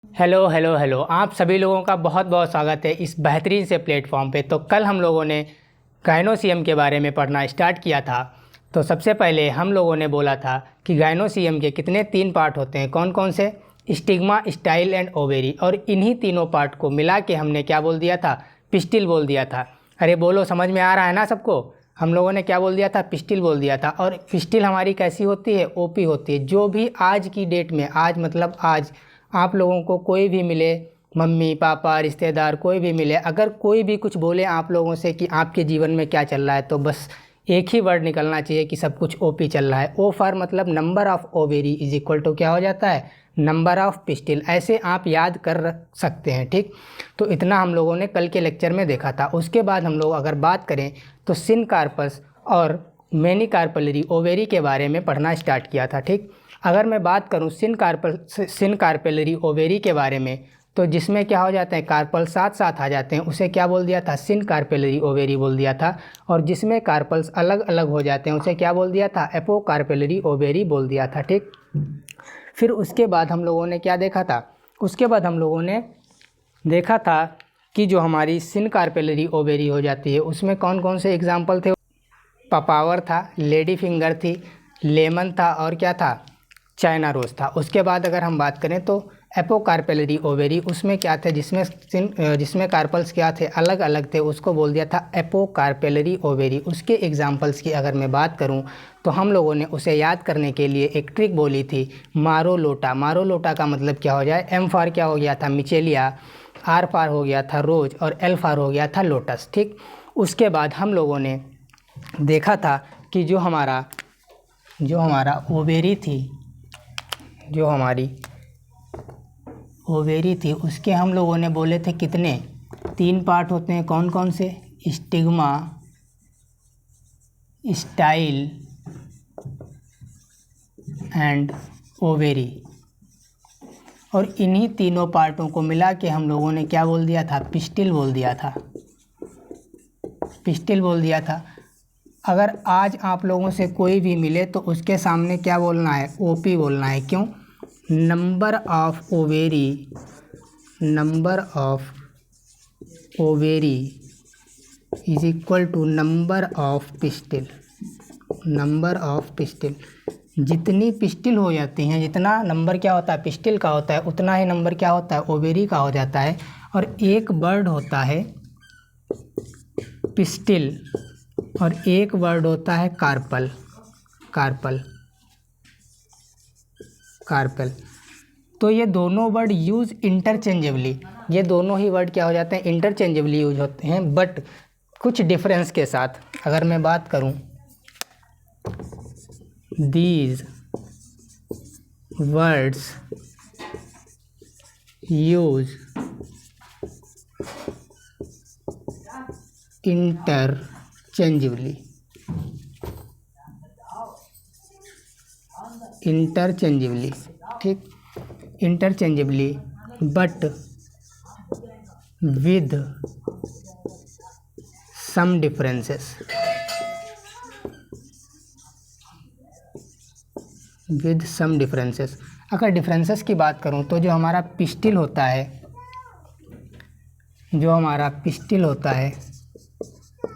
Hello hello hello, आप सभी लोगों का बहुत बहुत स्वागत है इस बेहतरीन से प्लेटफॉर्म पे। तो कल हम लोगों ने गायनोसियम के बारे में पढ़ना स्टार्ट किया था। तो सबसे पहले हम लोगों ने बोला था कि गायनोसियम के कितने 3 पार्ट होते हैं, कौन कौन से? Stigma, style and ovary. और इन्हीं तीनों पार्ट को मिला के हमने क्या बोल दिया था? पिस्टिल बोल दिया था। अरे बोलो, समझ में आ रहा है ना सबको? हम लोगों ने क्या बोल दिया था? पिस्टिल बोल दिया था। और पिस्टिल हमारी कैसी होती है? ओपी होती है। जो भी आज की डेट में, आज मतलब आज आप लोगों को कोई भी मिले, मम्मी पापा रिश्तेदार कोई भी मिले, अगर कोई भी कुछ बोले आप लोगों से कि आपके जीवन में क्या चल रहा है, तो बस एक ही वर्ड निकलना चाहिए कि सब कुछ ओपी चल रहा है। ओ फॉर मतलब number of ovary is equal to क्या हो जाता है? Number of pistil. ऐसे आप याद कर रख सकते हैं, ठीक। तो इतना हम लोगों ने कल के लेक्चर में देखा था। उसके बाद हम लोग अगर बात करें तो सिनकार्पस और मेनिकार्पलरी ओवेरी के बारे में पढ़ना स्टार्ट किया था, ठीक। अगर मैं बात करूं सिनकार्पेलरी ओवेरी के बारे में, तो जिसमें क्या हो जाते हैं, कार्पल साथ साथ आ जाते हैं, उसे क्या बोल दिया था? सिनकार्पेलरी ओवेरी बोल दिया था। और जिसमें कार्पल्स अलग अलग हो जाते हैं उसे क्या बोल दिया था? एपोकार्पेलरी ओवेरी बोल दिया था, ठीक। फिर उसके बाद हम लोगों ने क्या देखा था? उसके बाद हम लोगों ने देखा था कि जो हमारी सिनकार्पेलरी ओवेरी हो जाती है उसमें कौन कौन से एग्जाम्पल थे? पपावर था, लेडी फिंगर थी, लेमन था, और क्या था? चाइना रोज़ था। उसके बाद अगर हम बात करें तो एपोकार्पेलरी ओवेरी, उसमें क्या थे? जिसमें कार्पल्स क्या थे? अलग अलग थे, उसको बोल दिया था एपोकार्पेलरी ओवेरी। उसके एग्जाम्पल्स की अगर मैं बात करूं तो हम लोगों ने उसे याद करने के लिए एक ट्रिक बोली थी, मारो लोटा। मारो लोटा का मतलब क्या हो जाए? एम फॉर क्या हो गया था? मिचेलिया, आर फॉर हो गया था रोज, और एल फॉर हो गया था लोटस, ठीक। उसके बाद हम लोगों ने देखा था कि जो हमारा ओवेरी थी, जो हमारी ओवेरी थी उसके हम लोगों ने बोले थे कितने? 3 पार्ट होते हैं, कौन कौन से? Stigma, style and ovary. और इन्हीं तीनों पार्टों को मिला के हम लोगों ने क्या बोल दिया था? पिस्टिल बोल दिया था। पिस्टिल बोल दिया था। अगर आज आप लोगों से कोई भी मिले तो उसके सामने क्या बोलना है? ओपी बोलना है। क्यों? Number of ovary, number of ovary is equal to number of pistil. Number of pistil, जितनी पिस्टिल हो जाती हैं, जितना नंबर क्या होता है? पिस्टिल का होता है, उतना ही नंबर क्या होता है? ओवेरी का हो जाता है। और एक वर्ड होता है पिस्टिल और एक वर्ड होता है कार्पल। Carpel, carpel. तो ये दोनों वर्ड यूज़ इंटरचेंजेबली, ये दोनों ही वर्ड क्या हो जाते हैं? इंटरचेंजेबली यूज होते हैं, बट कुछ डिफरेंस के साथ। अगर मैं बात करूं, these words use interchangeably, interchangeably, ठीक, interchangeably, but with some differences, with some differences. अगर डिफरेंसेस की बात करूं तो जो हमारा पिस्टिल होता है, जो हमारा पिस्टिल होता है,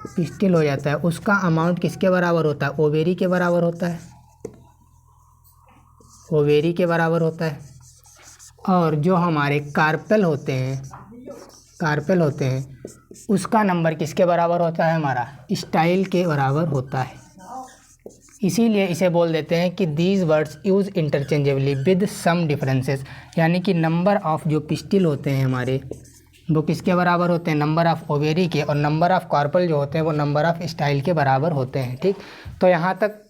पिस्टिल हो जाता है, उसका अमाउंट किसके बराबर होता है? ओवेरी के बराबर होता है। ओवेरी के बराबर होता है। और जो हमारे कार्पेल होते हैं, कार्पेल होते हैं, उसका नंबर किसके बराबर होता है? हमारा स्टाइल के बराबर होता है। इसीलिए इसे बोल देते हैं कि these words use interchangeably with some differences. यानी कि नंबर ऑफ जो पिस्टिल होते हैं हमारे, वो किसके बराबर होते हैं? नंबर ऑफ ओवेरी के। और नंबर ऑफ कार्पल जो होते हैं वो नंबर ऑफ स्टाइल के बराबर होते हैं, ठीक। तो यहाँ तक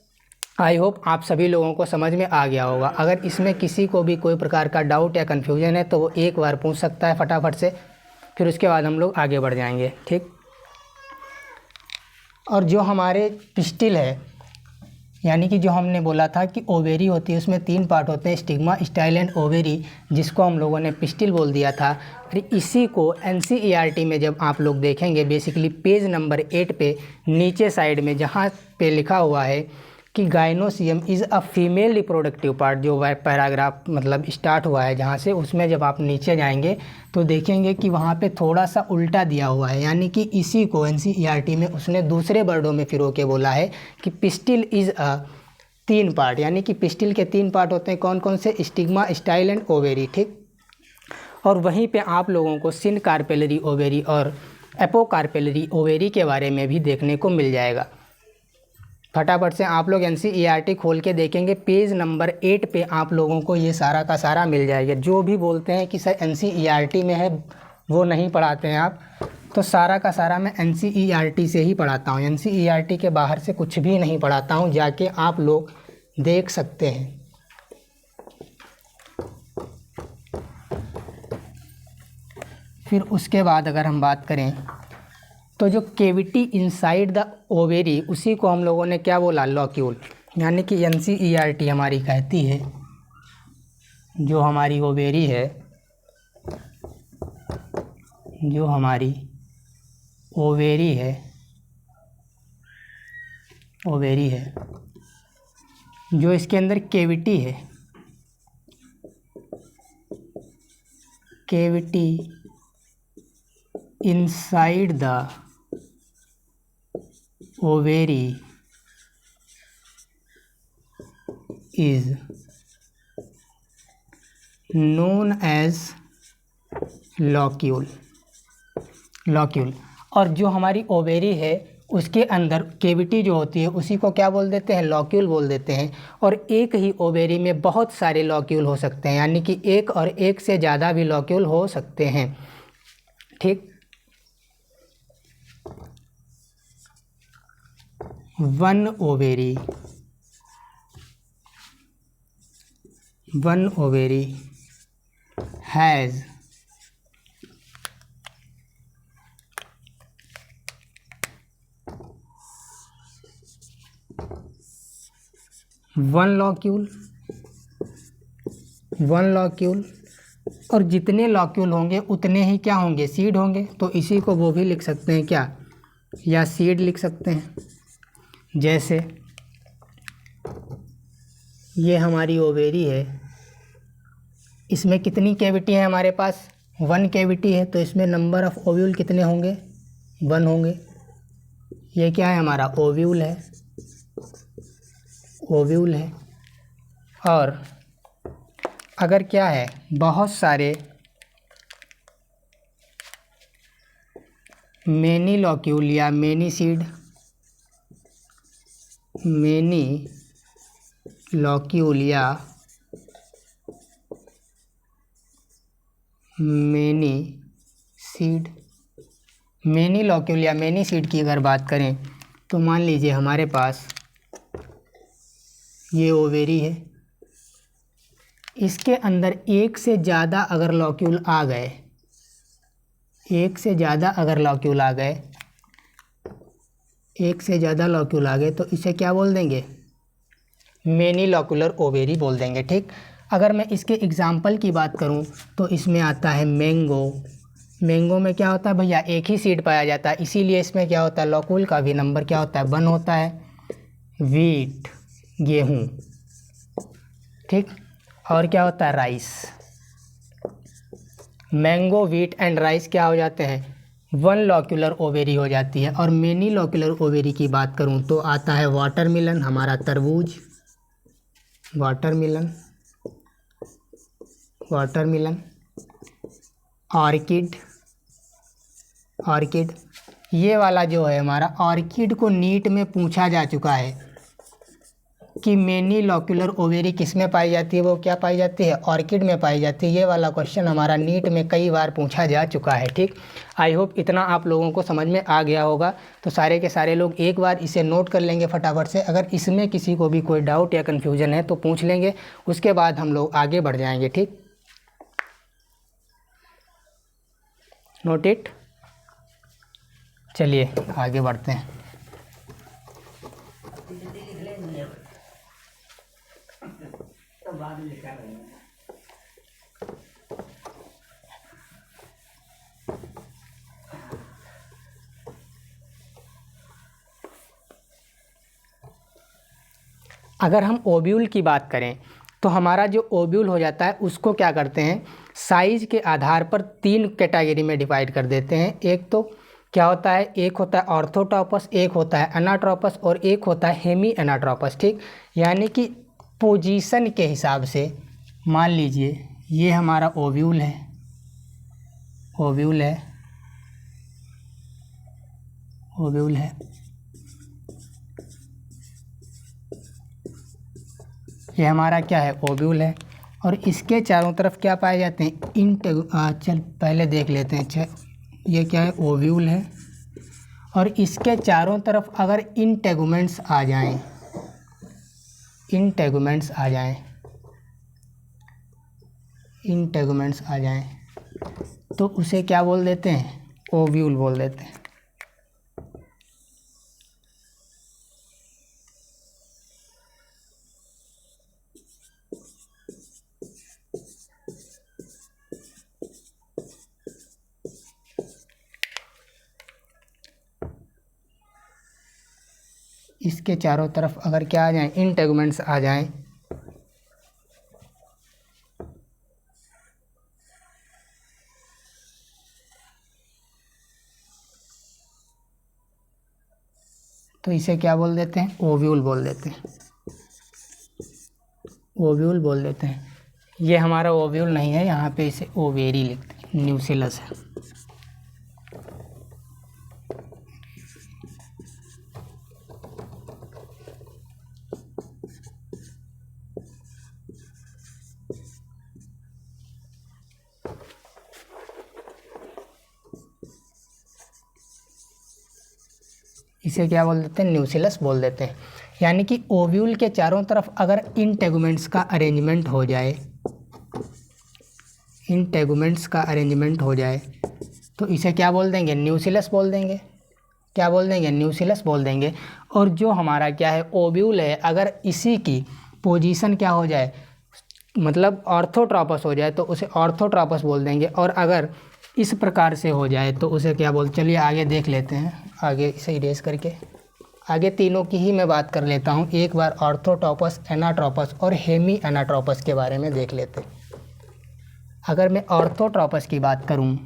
आई होप आप सभी लोगों को समझ में आ गया होगा। अगर इसमें किसी को भी कोई प्रकार का डाउट या कन्फ्यूजन है तो वो एक बार पूछ सकता है फटाफट से, फिर उसके बाद हम लोग आगे बढ़ जाएंगे, ठीक। और जो हमारे पिस्टिल है, यानी कि जो हमने बोला था कि ओवेरी होती है, उसमें 3 पार्ट होते हैं, स्टिग्मा, स्टाइल एंड ओवेरी, जिसको हम लोगों ने पिस्टिल बोल दिया था। और इसी को एनसीईआरटी में जब आप लोग देखेंगे, बेसिकली पेज नंबर 8 पे नीचे साइड में जहाँ पे लिखा हुआ है कि gynoecium is a female reproductive part, जो पैराग्राफ मतलब स्टार्ट हुआ है जहाँ से, उसमें जब आप नीचे जाएंगे तो देखेंगे कि वहाँ पे थोड़ा सा उल्टा दिया हुआ है, यानी कि इसी को एनसीईआरटी में उसने दूसरे वर्डों में फिरो के बोला है कि पिस्टिल इज़ अ 3 पार्ट, यानी कि पिस्टिल के 3 पार्ट होते हैं। कौन कौन से? स्टिग्मा, स्टाइल एंड ओवेरी, ठीक। और वहीं पे आप लोगों को सिन कार्पेलरी ओवेरी और एपोकार्पेलरी ओवेरी के बारे में भी देखने को मिल जाएगा। फटाफट से आप लोग एनसीईआरटी खोल के देखेंगे, पेज नंबर 8 पे आप लोगों को ये सारा का सारा मिल जाएगा। जो भी बोलते हैं कि सर एनसीईआरटी में है वो नहीं पढ़ाते हैं आप, तो सारा का सारा मैं एनसीईआरटी से ही पढ़ाता हूँ। एनसीईआरटी के बाहर से कुछ भी नहीं पढ़ाता हूँ, जाके आप लोग देख सकते हैं। फिर उसके बाद अगर हम बात करें तो जो केविटी इनसाइड द ओवेरी, उसी को हम लोगों ने क्या बोला? लॉक्यूल। यानी कि एनसीईआरटी हमारी कहती है जो हमारी ओवेरी है, जो हमारी ओवेरी है, ओवेरी है, जो इसके अंदर केविटी है, cavity inside the ovary is known as locule। Locule. और जो हमारी ओवेरी है उसके अंदर केविटी जो होती है उसी को क्या बोल देते हैं? लॉक्यूल बोल देते हैं। और एक ही ओवेरी में बहुत सारे लॉक्यूल हो सकते हैं, यानी कि एक और एक से ज़्यादा भी लॉक्यूल हो सकते हैं, ठीक। One ovary has one locule, और जितने लॉक्यूल होंगे उतने ही क्या होंगे? सीड होंगे। तो इसी को वो भी लिख सकते हैं क्या? या सीड लिख सकते हैं। जैसे ये हमारी ओवेरी है, इसमें कितनी कैविटी है हमारे पास? 1 कैविटी है, तो इसमें नंबर ऑफ ओव्यूल कितने होंगे? 1 होंगे। ये क्या है? हमारा ओव्यूल है, ओव्यूल है। और अगर क्या है, बहुत सारे मेनी लॉक्यूल या मेनी सीड, मेनी लॉक्यूल या मेनी सीड, मेनी लॉक्यूल या मेनी सीड की अगर बात करें तो मान लीजिए हमारे पास ये ओवेरी है, इसके अंदर एक से ज़्यादा अगर लॉक्यूल आ गए, एक से ज़्यादा अगर लॉक्यूल आ गए, एक से ज़्यादा लॉक्यूल आ गए तो इसे क्या बोल देंगे? मेनी लॉक्यूलर ओवेरी बोल देंगे, ठीक। अगर मैं इसके एग्जाम्पल की बात करूं तो इसमें आता है मैंगो। मैंगो में क्या होता है भैया? एक ही सीड पाया जाता है, इसीलिए इसमें क्या होता है? लॉक्यूल का भी नंबर क्या होता है? 1 होता है। वीट, गेहूँ, ठीक। और क्या होता है? Rice. Mango, wheat and rice क्या हो जाते हैं? 1 लॉक्यूलर ओवेरी हो जाती है। और मेनी लॉक्यूलर ओवेरी की बात करूं तो आता है वाटरमेलन, हमारा तरबूज, वाटरमेलन, ऑर्किड, ऑर्किड। ये वाला जो है हमारा ऑर्किड को नीट में पूछा जा चुका है कि मेनी लॉक्यूलर ओवेरी किस में पाई जाती है? वो क्या पाई जाती है? ऑर्किड में पाई जाती है। ये वाला क्वेश्चन हमारा नीट में कई बार पूछा जा चुका है, ठीक। आई होप इतना आप लोगों को समझ में आ गया होगा। तो सारे के सारे लोग एक बार इसे नोट कर लेंगे फटाफट से। अगर इसमें किसी को भी कोई डाउट या कन्फ्यूजन है तो पूछ लेंगे, उसके बाद हम लोग आगे बढ़ जाएंगे, ठीक। Note it. चलिए आगे बढ़ते हैं। अगर हम ओव्यूल की बात करें तो हमारा जो ओव्यूल हो जाता है उसको क्या करते हैं, साइज़ के आधार पर 3 कैटेगरी में डिवाइड कर देते हैं। एक तो क्या होता है, एक होता है ऑर्थोट्रोपस, एक होता है एनाट्रोपस और एक होता है हेमी एनाट्रोपस। ठीक, यानी कि पोजीशन के हिसाब से मान लीजिए ये हमारा ओव्यूल है, ओव्यूल है, ओव्यूल है, ये हमारा क्या है, ओव्यूल है। और इसके चारों तरफ क्या पाए जाते हैं, चल पहले देख लेते हैं। अच्छा, ये क्या है, ओव्यूल है और इसके चारों तरफ अगर इंटेगुमेंट्स आ जाएं, इंटेगुमेंट्स आ जाएं, इंटेगुमेंट्स आ जाएं तो उसे क्या बोल देते हैं, ओव्यूल बोल देते हैं। इसके चारों तरफ अगर क्या आ जाएं, इंटेगुमेंट्स आ जाएं तो इसे क्या बोल देते हैं, ओव्यूल बोल देते हैं, ओव्यूल बोल देते हैं। ये हमारा ओव्यूल नहीं है, यहाँ पे इसे ओवेरी लिखते हैं, न्यूसिलस है। इसे क्या बोल देते हैं, न्यूसिलस बोल देते हैं। यानी कि ओव्यूल के चारों तरफ अगर इंटेगुमेंट्स का अरेंजमेंट हो जाए, इंटेगुमेंट्स का अरेंजमेंट हो जाए तो इसे क्या बोल देंगे, न्यूसिलस बोल देंगे। क्या बोल देंगे, न्यूसिलस बोल देंगे। और जो हमारा क्या है, ओव्यूल है, अगर इसी की पोजीशन क्या हो जाए, मतलब ऑर्थोट्रोपस हो जाए तो उसे ऑर्थोट्रोपस बोल देंगे। और अगर इस प्रकार से हो जाए तो उसे क्या बोल, चलिए आगे देख लेते हैं, आगे इसे इरेज करके आगे तीनों की ही मैं बात कर लेता हूँ। एक बार ऑर्थोट्रोपस, एनाट्रोपस और हेमी एनाट्रोपस के बारे में देख लेते हैं। अगर मैं ऑर्थोट्रोपस की बात करूँ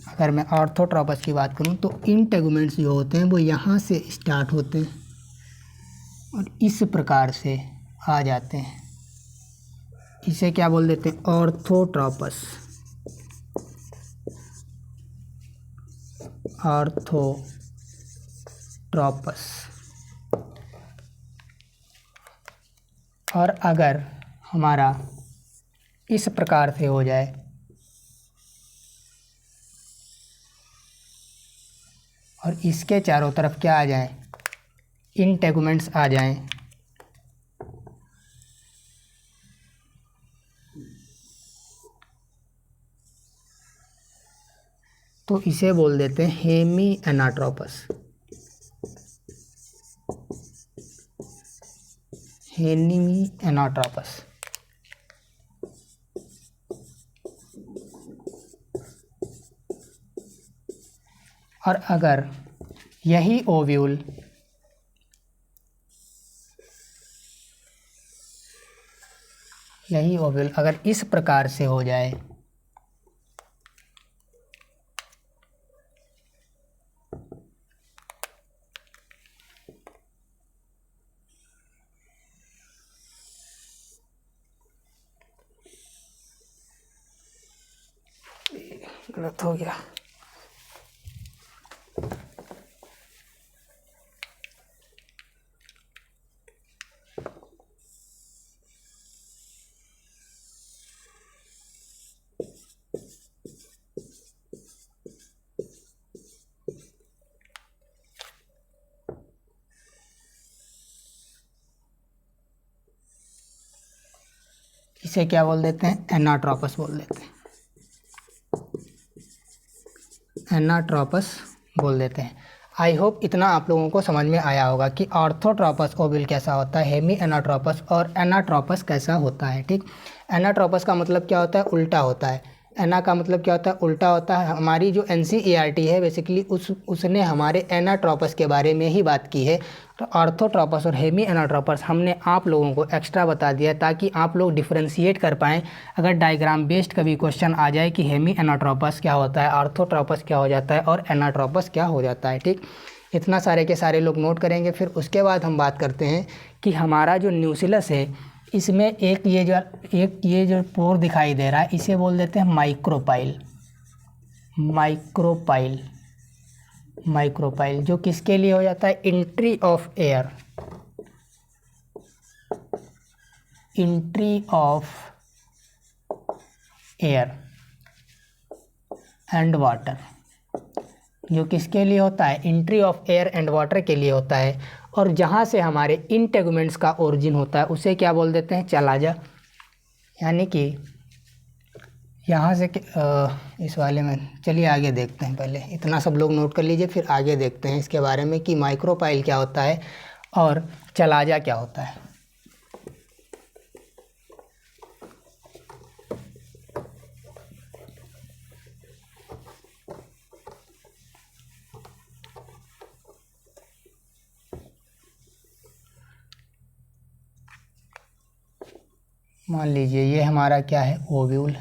अगर मैं ऑर्थोट्रोपस की बात करूं तो इंटेगुमेंट्स जो होते हैं वो यहाँ से स्टार्ट होते हैं और इस प्रकार से आ जाते हैं। इसे क्या बोल देते हैं, ऑर्थोट्रोपस, ऑर्थोट्रोपस। और अगर हमारा इस प्रकार से हो जाए और इसके चारों तरफ क्या आ जाए, इंटेगुमेंट्स आ जाएं तो इसे बोल देते हैं हेमी एनाट्रोपस, हेमी एनाट्रोपस। और अगर यही ओव्यूल अगर इस प्रकार से हो जाए गलत हो गया, इसे क्या बोल देते हैं, एनाट्रोपस बोल देते हैं, एनाट्रोपस बोल देते हैं। आई होप इतना आप लोगों को समझ में आया होगा कि ऑर्थोट्रोपस ओव्यूल कैसा होता है, हेमी एनाट्रोपस और एनाट्रोपस कैसा होता है। ठीक, एनाट्रोपस का मतलब क्या होता है, उल्टा होता है। एना का मतलब क्या होता है, उल्टा होता है। हमारी जो एनसीईआरटी है बेसिकली उसने हमारे एनाट्रोपस के बारे में ही बात की है। तो ऑर्थोट्रोपस और हेमी एनाट्रोपस हमने आप लोगों को एक्स्ट्रा बता दिया ताकि आप लोग डिफ्रेंशिएट कर पाएँ। अगर डायग्राम बेस्ड कभी क्वेश्चन आ जाए कि हेमी एनाट्रोपस क्या होता है, ऑर्थोट्रोपस क्या हो जाता है और एनाट्रोपस क्या हो जाता है। ठीक, इतना सारे के सारे लोग नोट करेंगे। फिर उसके बाद हम बात करते हैं कि हमारा जो न्यूसिलस है इसमें एक ये जो पोर दिखाई दे रहा है इसे बोल देते हैं माइक्रोपाइल। माइक्रोपाइल माइक्रोपाइल जो किसके लिए हो जाता है, entry of air, entry of air and water. जो किसके लिए होता है, entry of air and water के लिए होता है। और जहाँ से हमारे इंटेगुमेंट्स का ओरिजिन होता है उसे क्या बोल देते हैं, चलाजा। यानी कि यहाँ से इस वाले में चलिए आगे देखते हैं। पहले इतना सब लोग नोट कर लीजिए, फिर आगे देखते हैं इसके बारे में कि माइक्रोपाइल क्या होता है और चलाजा क्या होता है। मान लीजिए ये हमारा क्या है, ओव्यूल।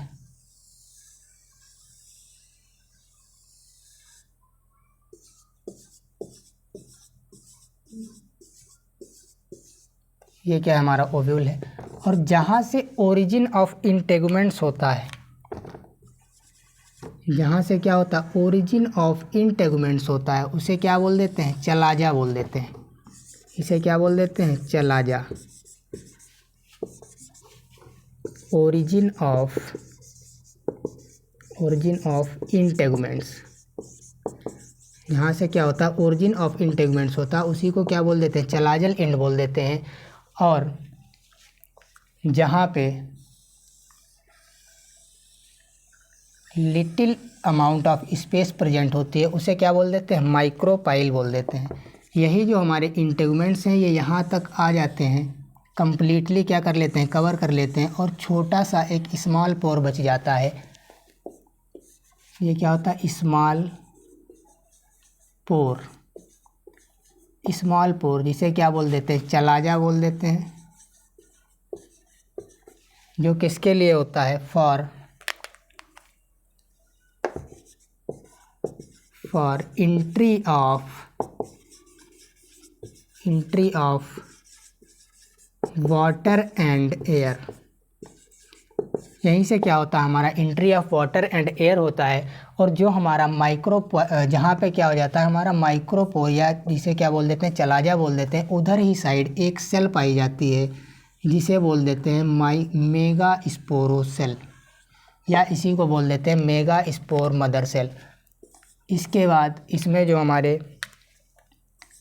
ये क्या है, हमारा ओव्यूल है। और जहाँ से ओरिजिन ऑफ इंटेगुमेंट्स होता है, जहाँ से क्या होता है, ओरिजिन ऑफ इंटेगुमेंट्स होता है उसे क्या बोल देते हैं, चलाजा बोल देते हैं। इसे क्या बोल देते हैं, चलाजा। ओरिजिन ऑफ इंटेगुमेंट्स, यहाँ से क्या होता है, ओरिजिन ऑफ इंटेगुमेंट्स होता है उसी को क्या बोल देते हैं, चलाजल एंड बोल देते हैं। और जहाँ पे little amount of space present होती है उसे क्या बोल देते हैं, माइक्रोपाइल बोल देते हैं। यही जो हमारे इंटेगुमेंट्स हैं ये यहाँ तक आ जाते हैं, कंप्लीटली क्या कर लेते हैं, कवर कर लेते हैं। और छोटा सा एक स्मॉल पोर बच जाता है। ये क्या होता है, स्मॉल पोर। स्मॉल पोर जिसे क्या बोल देते हैं, चलाजा बोल देते हैं। जो किसके लिए होता है, for entry of water and air. यहीं से क्या होता है, हमारा entry of water and air होता है। और जो हमारा जहाँ पे क्या हो जाता है, हमारा माइक्रोपोर या जिसे क्या बोल देते हैं, चलाजा बोल देते हैं, उधर ही साइड एक सेल पाई जाती है जिसे बोल देते हैं मेगा स्पोरो सेल, या इसी को बोल देते हैं मेगा स्पोर मदर सेल। इसके बाद इसमें जो हमारे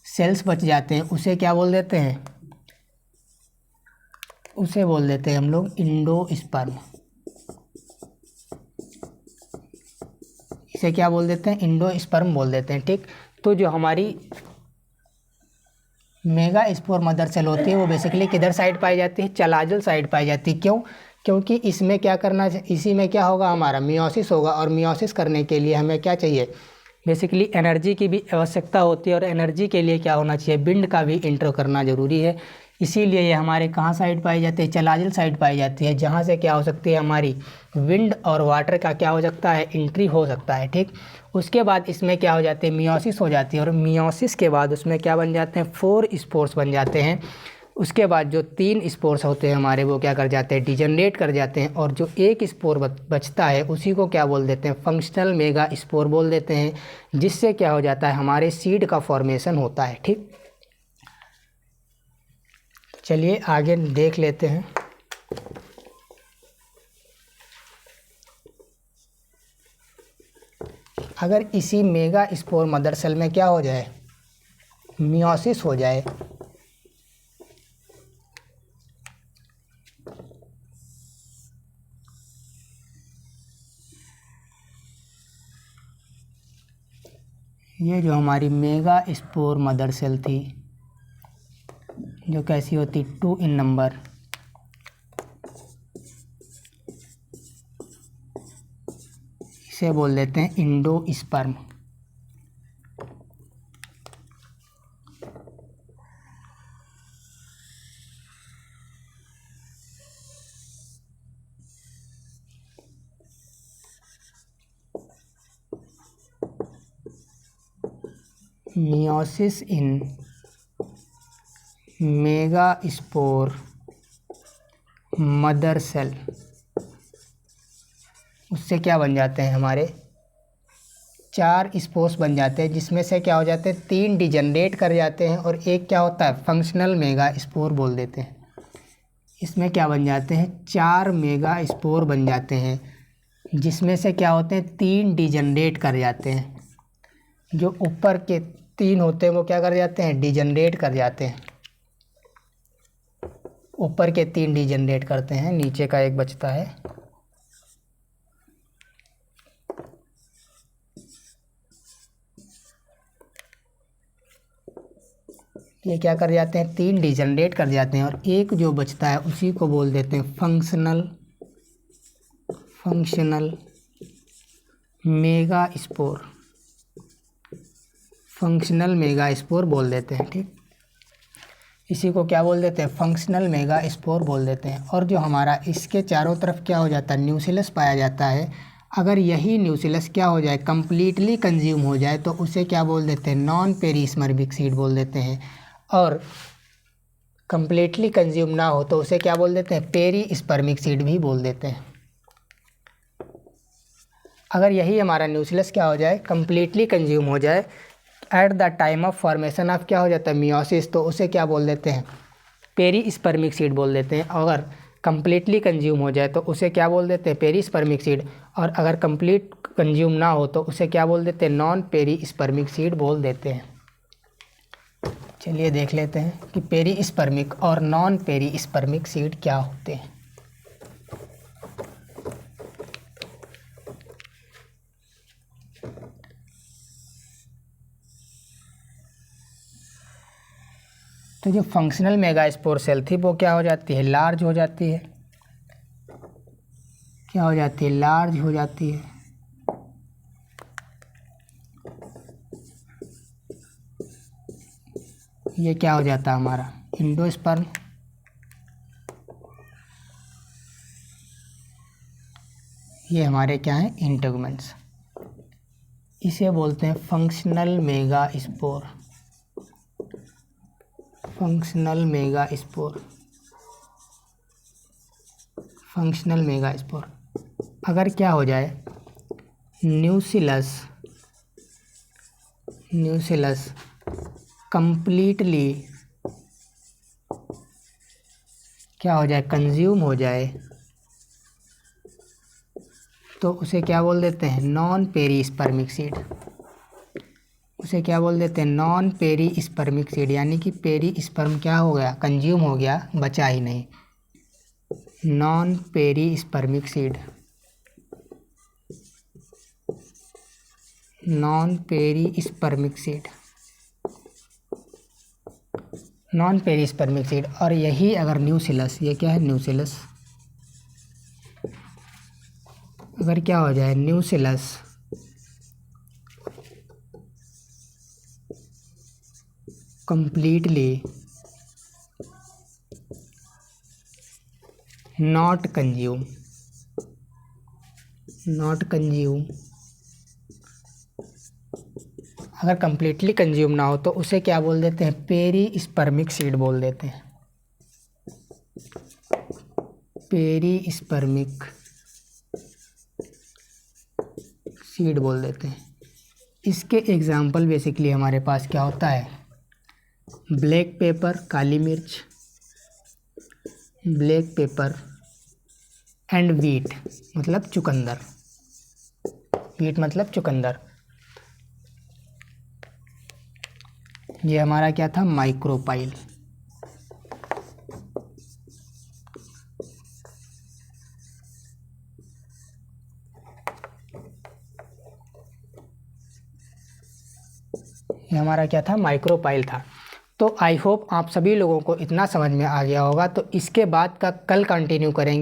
सेल्स बच जाते हैं उसे क्या बोल देते हैं, उसे बोल देते हैं हम लोग इंडोस्पर्म। इसे क्या बोल देते हैं, इंडोस्पर्म बोल देते हैं। ठीक, तो जो हमारी मेगा स्पोर मदर सेल होती है वो बेसिकली किधर साइड पाई जाती है, चलाजल साइड पाई जाती है। क्यों, क्योंकि इसमें क्या करना, इसी में क्या होगा, हमारा मियोसिस होगा। और मियोसिस करने के लिए हमें क्या चाहिए, बेसिकली एनर्जी की भी आवश्यकता होती है। और एनर्जी के लिए क्या होना चाहिए, विंड का भी इंटर करना ज़रूरी है। इसीलिए ये हमारे कहाँ साइड पाई जाती है, चलाजल साइड पाई जाती है, जहाँ से क्या हो सकती है, हमारी विंड और वाटर का क्या हो सकता है, एंट्री हो सकता है। ठीक, उसके बाद इसमें क्या हो जाती है, मियोसिस हो जाती है। और मियोसिस के बाद उसमें क्या बन जाते हैं, 4 स्पोर्स बन जाते हैं। उसके बाद जो 3 स्पोर्स होते हैं हमारे वो क्या कर जाते हैं, डिजनरेट कर जाते हैं। और जो एक स्पोर बचता है उसी को क्या बोल देते हैं, फंक्शनल मेगा स्पोर बोल देते हैं। जिससे क्या हो जाता है, हमारे सीड का फॉर्मेशन होता है। ठीक, चलिए आगे देख लेते हैं। अगर इसी मेगा स्पोर मदर सेल में क्या हो जाए, मियोसिस हो जाए, ये जो हमारी मेगा स्पोर मदर सेल थी, जो कैसी होती 2 इन नंबर, इसे बोल देते हैं endosperm. Meiosis in megaspore mother cell, उससे क्या बन जाते हैं हमारे 4 स्पोर्स बन जाते हैं, जिसमें से क्या हो जाते हैं 3 डिजनरेट कर जाते हैं और एक क्या होता है फंक्शनल मेगा स्पोर बोल देते हैं। इसमें क्या बन जाते हैं 4 मेगा स्पोर बन जाते हैं, जिसमें से क्या होते हैं 3 डिजनरेट कर जाते हैं। जो ऊपर के 3 होते हैं वो क्या कर जाते हैं डिजनरेट कर जाते हैं, ऊपर के 3 डिजनरेट करते हैं, नीचे का एक बचता है। ये क्या कर जाते हैं 3 डिजनरेट कर जाते हैं और एक जो बचता है उसी को बोल देते हैं functional mega spore, functional mega spore बोल देते हैं। ठीक, इसी को क्या बोल देते हैं फंक्शनल मेगा स्पोर बोल देते हैं। और जो हमारा इसके चारों तरफ क्या हो जाता है न्यूक्लियस पाया जाता है, अगर यही न्यूक्लियस क्या हो जाए कम्प्लीटली कंज्यूम हो जाए तो उसे क्या बोल देते हैं नॉन पेरिस्पर्मिक सीड बोल देते हैं। और कम्प्लीटली कंज्यूम ना हो तो उसे क्या बोल देते हैं पेरिस्पर्मिक सीड भी बोल देते हैं। अगर यही हमारा न्यूक्लियस क्या हो जाए कम्प्लीटली कंज्यूम हो जाए at the time of formation of क्या हो जाता है मियोसिस, तो उसे क्या बोल देते हैं पेरिस्पर्मिक सीड बोल देते हैं। अगर कम्प्लीटली कंज्यूम हो जाए तो उसे क्या बोल देते हैं पेरिस्पर्मिक सीड, और अगर कंप्लीट कंज्यूम ना हो तो उसे क्या बोल देते हैं नॉन पेरिस्पर्मिक सीड बोल देते हैं। चलिए देख लेते हैं कि पेरिस्पर्मिक और नॉन पेरिस्पर्मिक सीड क्या होते हैं। तो जो फंक्शनल मेगास्पोर सेल थी वो क्या हो जाती है लार्ज हो जाती है, क्या हो जाती है लार्ज हो जाती है। ये क्या हो जाता है हमारा इंडोस्पर्म, ये हमारे क्या हैं इंटेगुमेंट्स। इसे बोलते हैं functional megaspore, functional megaspore, functional megaspore. अगर क्या हो जाए न्यूक्लियस कंप्लीटली क्या हो जाए कंज्यूम हो जाए तो उसे क्या बोल देते हैं नॉन पेरिस्पर्मिक सीड, उसे क्या बोल देते हैं नॉन पेरिस्पर्मिक सीड। यानी कि पेरिस्पर्म क्या हो गया कंज्यूम हो गया बचा ही नहीं, non perispermic seed, non perispermic seed, non perispermic seed. और यही अगर न्यूक्लियस, ये क्या है न्यूक्लियस, अगर क्या हो जाए न्यूक्लियस completely not consume अगर कंप्लीटली कंज्यूम ना हो तो उसे क्या बोल देते हैं पेरिस्पर्मिक सीड बोल देते हैं, पेरिस्पर्मिक सीड बोल देते हैं। इसके एग्जाम्पल बेसिकली हमारे पास क्या होता है ब्लैक पेपर काली मिर्च, ब्लैक पेपर एंड वीट मतलब चुकंदर, वीट मतलब चुकंदर। ये हमारा क्या था माइक्रोपाइल। ये हमारा क्या था, माइक्रोपाइल था। तो आई होप आप सभी लोगों को इतना समझ में आ गया होगा। तो इसके बाद का कल कंटिन्यू करेंगे।